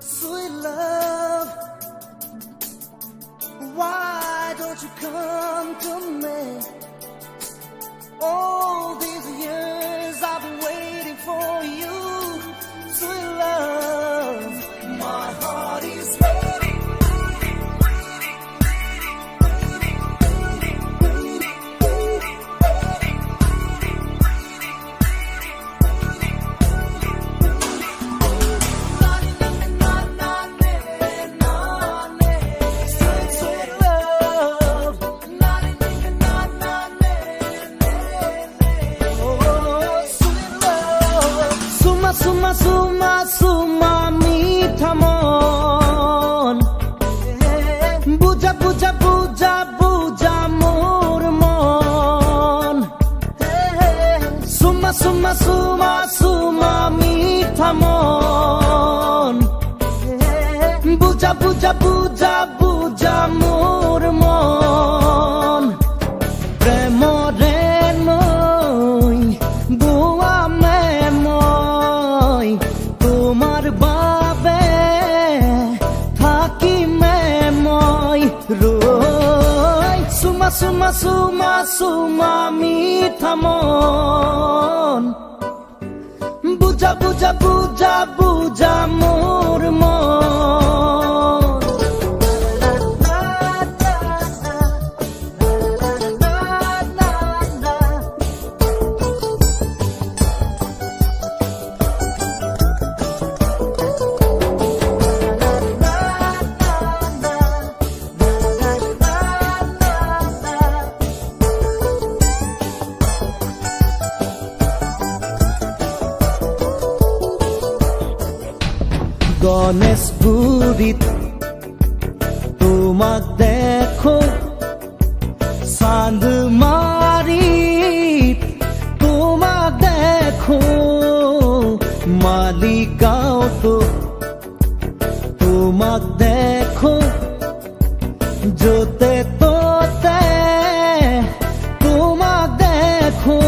Sweet love, why don't you come to me? All these years I've been waiting for you. Sweet love, my heart is waiting. Suma suma suma meetha mon buja buja buja buja mor mon suma suma suma suma meetha mon buja buja buja buja mor mon premore moi buwa me moi তোমার বাবে থাকি মে মই রই সুমা সুমা সুমা সুমা মিঠা মন বুঝা বুঝা বুঝা বুঝা মোর মন গণেশগুৰিত তোমাক দেখো চান্দমাৰীত তোমাক দেখো মালিগাঁৱতো তোমাক দেখো য'তে ত'তে তোমাক দেখো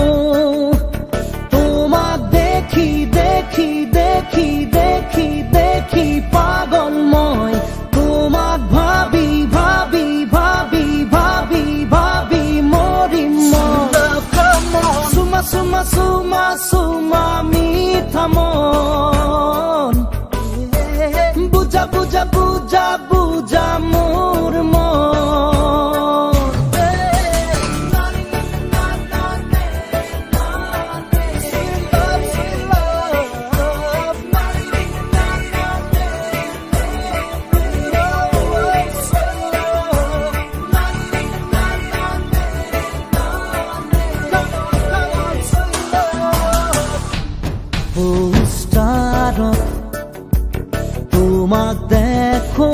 তোমাক দেখি দেখি দেখি দেখি দেখি পাগল মই তোমাক ভাবি ভাবি ভাবি ভাবি ভাবি মৰিম সুমা সুমা সুমা সুমা মিঠা মন বুজা বুজা বুজা বুজা মোৰ মন তোমাক দেখো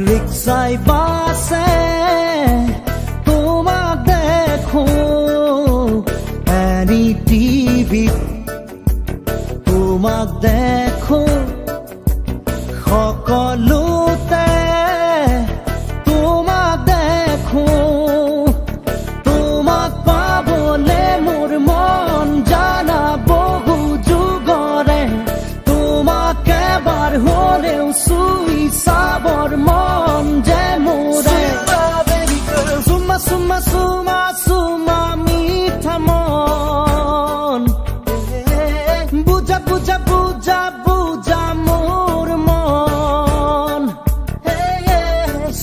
ৰিক্সাই বাছে তোমাক দেখো এনি টিভিত তোমাক দেখো সকলোতে তোমাক দেখো তোমাক পাবলে মোৰ মন জানা বহু যুগৰে তোমাক এবাৰ হলেও চুই চাবৰ মন যে মোৰে চুমা চুমা চুমা চুমা মিঠা মন বুজা বুজা বুজা বুজা মোৰ মন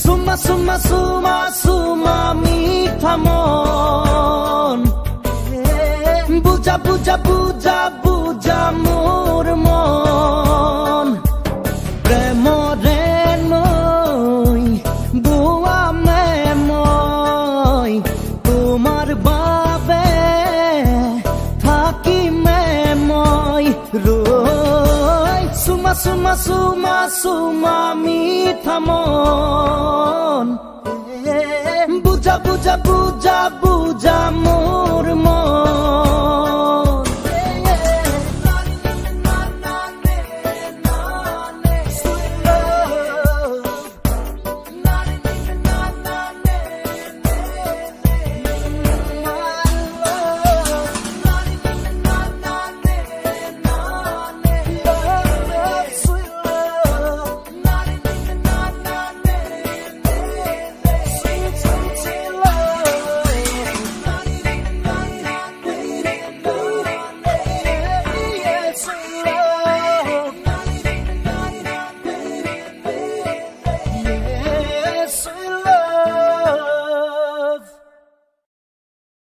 চুমা চুমা চুমা চুমা মিঠা মন বুজা বুজা বুজা বুজা মোৰ মন প্ৰেমৰে মই বুৱা মে মই তোমাৰ বাবে থাকি মে মই ৰৈ চুমা চুমা চুমা চুমা মিঠা মন বুজা বুজা বুজা বুজা মোৰ মন